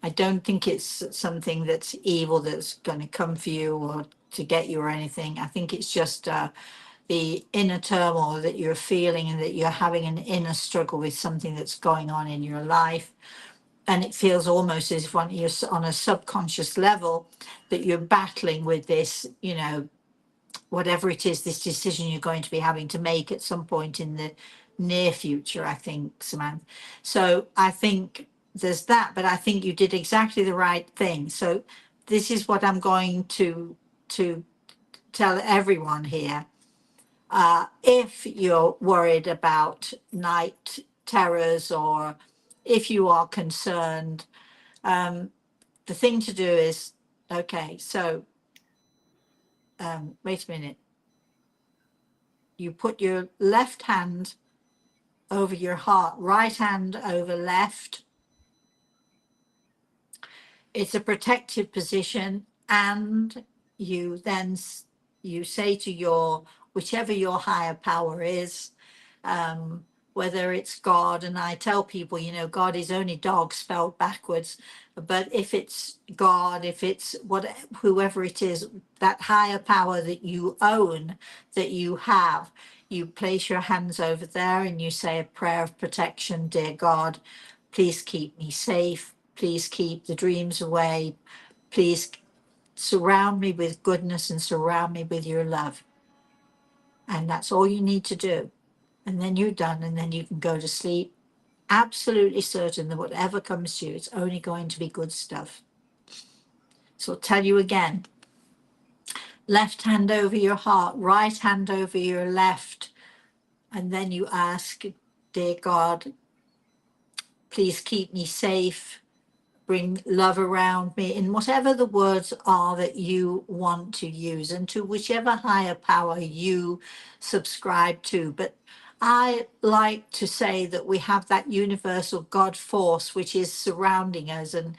I don't think it's something that's evil that's going to come for you or to get you or anything. I think it's just the inner turmoil that you're feeling and that you're having an inner struggle with something that's going on in your life. And it feels almost as if you're on a subconscious level that you're battling with this, whatever it is, this decision you're going to be having to make at some point in the near future, I think, Samantha. So I think there's that, but I think you did exactly the right thing. So this is what I'm going to tell everyone here. If you're worried about night terrors or if you are concerned, the thing to do is okay, so wait a minute. You put your left hand over your heart, right hand over left. It's a protective position, and you then you say to your whichever your higher power is, um, whether it's God, and I tell people, God is only dog spelled backwards, but if it's God, if it's whoever it is, that higher power that you own, that you have, you place your hands over there and you say a prayer of protection. Dear God, please keep me safe. Please keep the dreams away. Please surround me with goodness and surround me with your love. And that's all you need to do. And then you're done, and then you can go to sleep absolutely certain that whatever comes to you, it's only going to be good stuff. So I'll tell you again, left hand over your heart, right hand over your left. And then you ask, dear God, please keep me safe, bring love around me, in whatever the words are that you want to use, and to whichever higher power you subscribe to. But I like to say that we have that universal God force which is surrounding us. And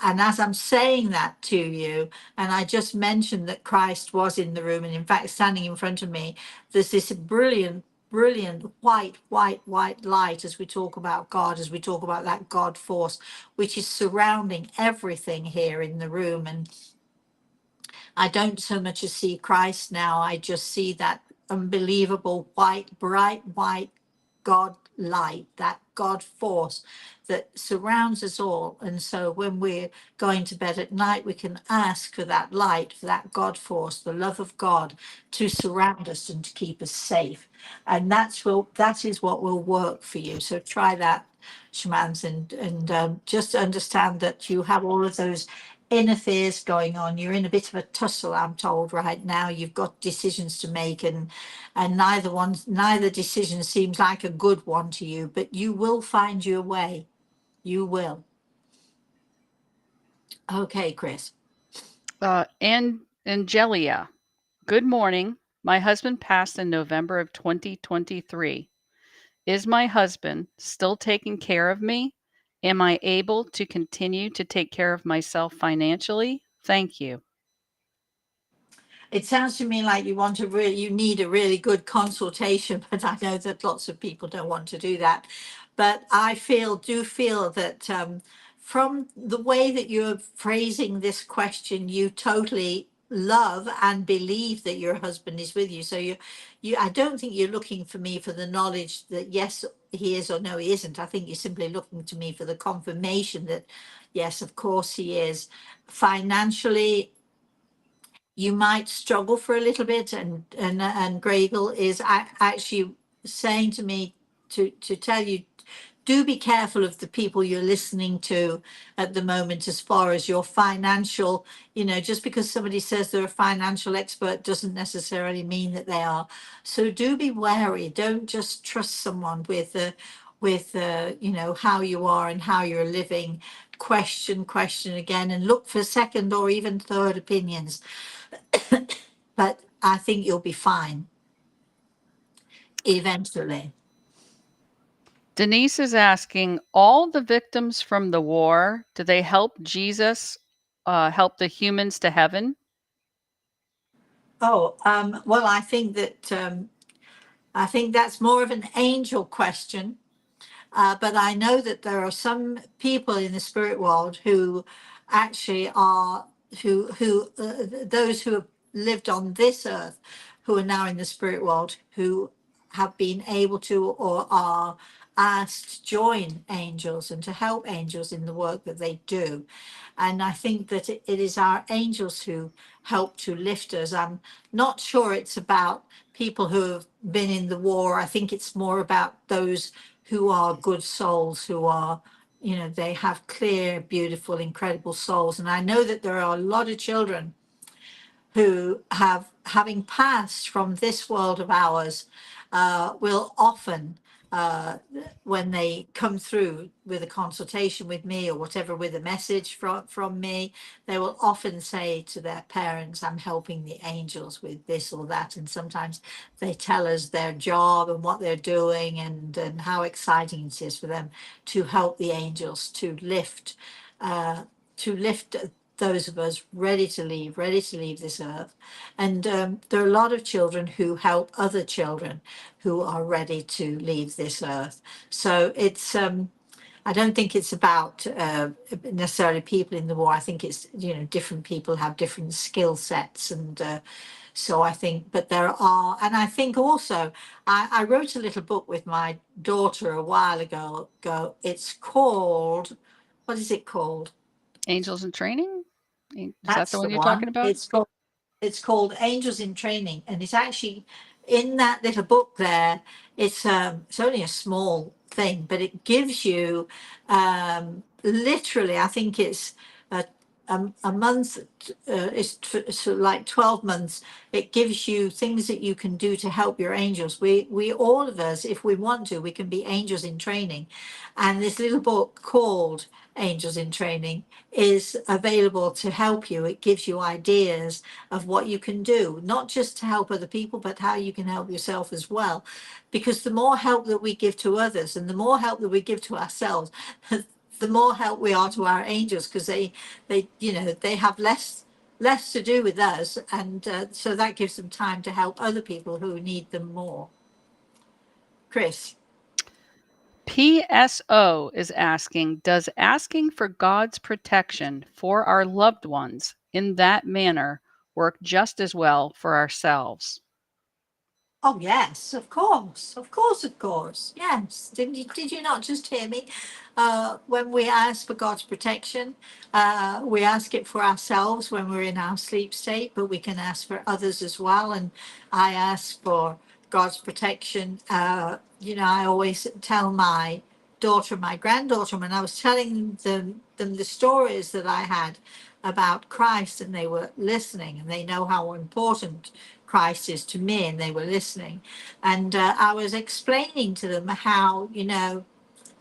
as I'm saying that to you, and I just mentioned that Christ was in the room and in fact standing in front of me, there's this brilliant white light as we talk about God, as we talk about that God force, which is surrounding everything here in the room. And I don't so much as see Christ now, I just see that unbelievable white, bright white God light, that God force that surrounds us all. And so when we're going to bed at night, we can ask for that light, for that God force, the love of God to surround us and to keep us safe. And that is what will work for you. So try that, Shamans, and just understand that you have all of those inner fears going on. You're in a bit of a tussle, I'm told, right now. You've got decisions to make, and neither decision seems like a good one to you, but you will find your way. You will. Okay, Chris. And Angelia, good morning. My husband passed in November of 2023. Is my husband still taking care of me? Am I able to continue to take care of myself financially? Thank you. It sounds to me like you need a really good consultation, but I know that lots of people don't want to do that. But I do feel that from the way that you're phrasing this question, you totally love and believe that your husband is with you. So I don't think you're looking for me for the knowledge that yes, he is or no, he isn't. I think you're simply looking to me for the confirmation that yes, of course he is. Financially, you might struggle for a little bit, and Grable is actually saying to me to tell you, do be careful of the people you're listening to at the moment as far as your financial, just because somebody says they're a financial expert doesn't necessarily mean that they are. So do be wary. Don't just trust someone with how you are and how you're living. Question again, and look for second or even third opinions. But I think you'll be fine eventually. Denise is asking, all the victims from the war, do they help Jesus help the humans to heaven? Oh, well, I think that's more of an angel question. But I know that there are some people in the spirit world who actually are those who have lived on this earth, who are now in the spirit world, who have been able to or are asked to join angels and to help angels in the work that they do. And I think that it is our angels who help to lift us. I'm not sure it's about people who have been in the war. I think it's more about those who are good souls, who are, they have clear, beautiful, incredible souls. And I know that there are a lot of children who having passed from this world of ours, will often, uh, when they come through with a consultation with me or whatever, with a message from me, they will often say to their parents, I'm helping the angels with this or that. And sometimes they tell us their job and what they're doing, and how exciting it is for them to help the angels uh, to lift those of us ready to leave this earth. And there are a lot of children who help other children who are ready to leave this earth. So I don't think it's about necessarily people in the war. I think it's, different people have different skill sets. And so I think, but there are, and I think also, I wrote a little book with my daughter a while ago. It's called, what is it called? Angels in training? Is that That's the the one you're talking one. about? It's called Angels in Training, and it's actually in that little book there, it's only a small thing, but it gives you literally, I think it's a, a month, sort of like 12 months. It gives you things that you can do to help your angels. We all of us, if we want to, we can be angels in training. And this little book called Angels in Training is available to help you. It gives you ideas of what you can do, not just to help other people, but how you can help yourself as well. Because the more help that we give to others and the more help that we give to ourselves, the more help we are to our angels, because they, they have less to do with us, and so that gives them time to help other people who need them more. Chris. PSO is asking, does asking for God's protection for our loved ones in that manner work just as well for ourselves? Oh yes, of course, of course, of course. Yes. Did you not just hear me? When we ask for God's protection, we ask it for ourselves when we're in our sleep state, but we can ask for others as well. And I ask for God's protection. I always tell my daughter, my granddaughter, when I was telling them the stories that I had about Christ, and they were listening, and they know how important Christ is to me, and they were listening. And I was explaining to them how, no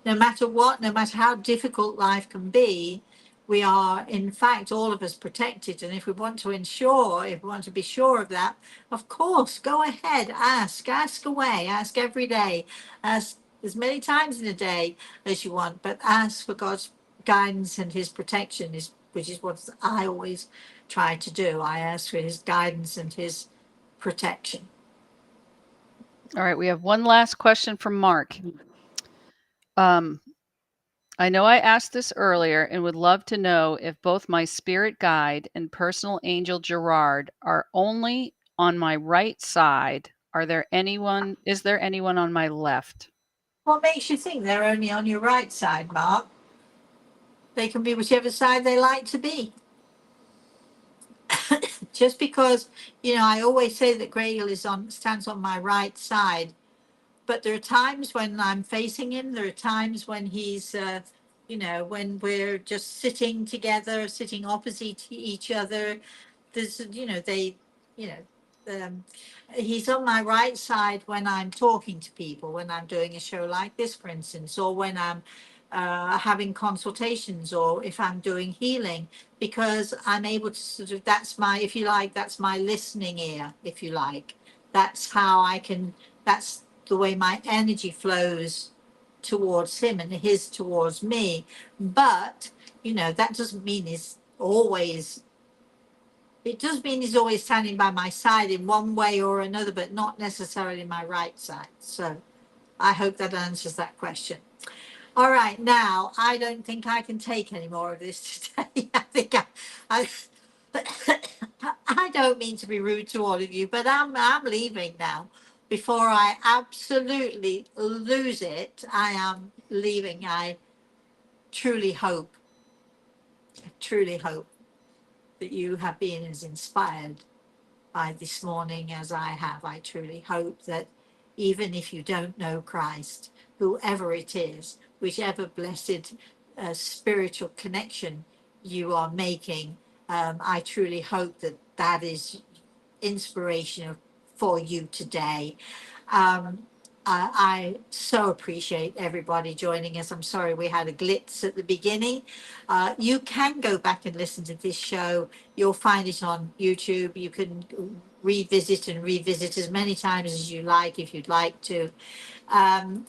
matter what, no matter how difficult life can be, we are, in fact, all of us protected. And if we want to ensure, if we want to be sure of that, of course, go ahead, ask away, ask every day, ask as many times in a day as you want, but ask for God's guidance and his protection, which is what I always try to do. I ask for his guidance and his protection. All right, we have one last question from Mark. I know I asked this earlier and would love to know if both my spirit guide and personal angel Gerard are only on my right side. Is there anyone on my left? What makes you think they're only on your right side, Mark? They can be whichever side they like to be. Just because, I always say that Gregor stands on my right side, but there are times when I'm facing him. There are times when he's, when we're just sitting together, sitting opposite each other. There's, you know, he's on my right side when I'm talking to people, when I'm doing a show like this, for instance, or when I'm having consultations, or if I'm doing healing, because I'm able to that's my, if you like, that's my listening ear, if you like. That's how I can, that's the way my energy flows towards him and his towards me. But, that doesn't mean he's always, it does mean he's always standing by my side in one way or another, but not necessarily my right side. So I hope that answers that question. All right, now I don't think I can take any more of this today. I I don't mean to be rude to all of you, but I'm leaving now. Before I absolutely lose it, I am leaving. I truly hope, truly hope that you have been as inspired by this morning as I have. I truly hope that even if you don't know Christ, whoever it is, whichever blessed spiritual connection you are making, I truly hope that that is inspirational for you today. Um, I so appreciate everybody joining us. I'm sorry we had a glitch at the beginning. You can go back and listen to this show. You'll find it on YouTube. You can revisit as many times as you like, if you'd like to. Um,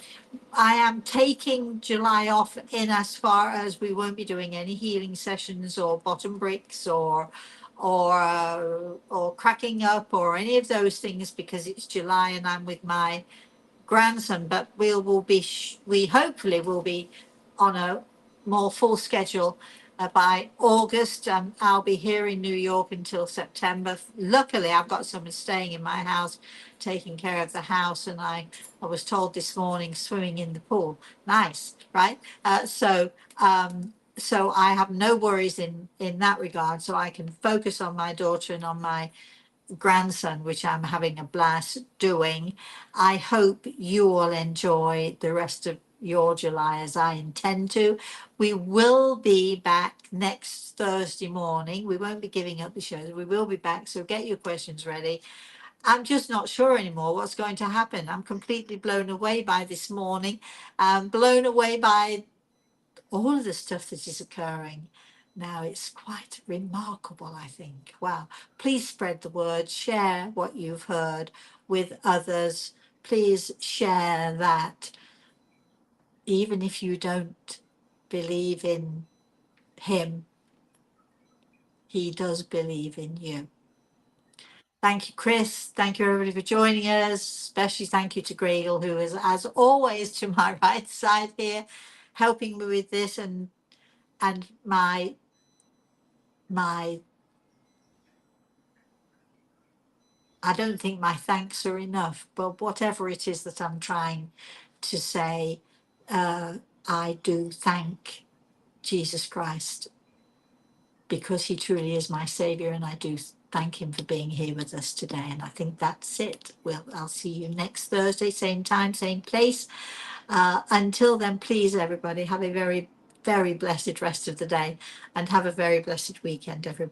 I am taking July off in as far as we won't be doing any healing sessions or bottom bricks or cracking up or any of those things, because it's July and I'm with my grandson. But we hopefully will be on a more full schedule by August. I'll be here in New York until September. Luckily, I've got someone staying in my house, taking care of the house, and I was told this morning swimming in the pool. Nice, right? So I have no worries in that regard. So I can focus on my daughter and on my grandson, which I'm having a blast doing. I hope you all enjoy the rest of your July as I intend to. We will be back next Thursday morning. We won't be giving up the shows. We will be back. So get your questions ready. I'm just not sure anymore what's going to happen. I'm completely blown away by this morning. Blown away by all of the stuff that is occurring now. It's quite remarkable, I think. Wow. Please spread the word, share what you've heard with others. Please share that even if you don't believe in him, he does believe in you. Thank you, Chris. Thank you, everybody, for joining us. Especially thank you to Gregel, who is, as always, to my right side here, helping me with this, and my I don't think my thanks are enough, but whatever it is that I'm trying to say, I do thank Jesus Christ because he truly is my savior, and I do thank him for being here with us today. And I think that's it. Well, I'll see you next Thursday, same time, same place. Until then, please, everybody, have a very, very blessed rest of the day, and have a very blessed weekend, everybody.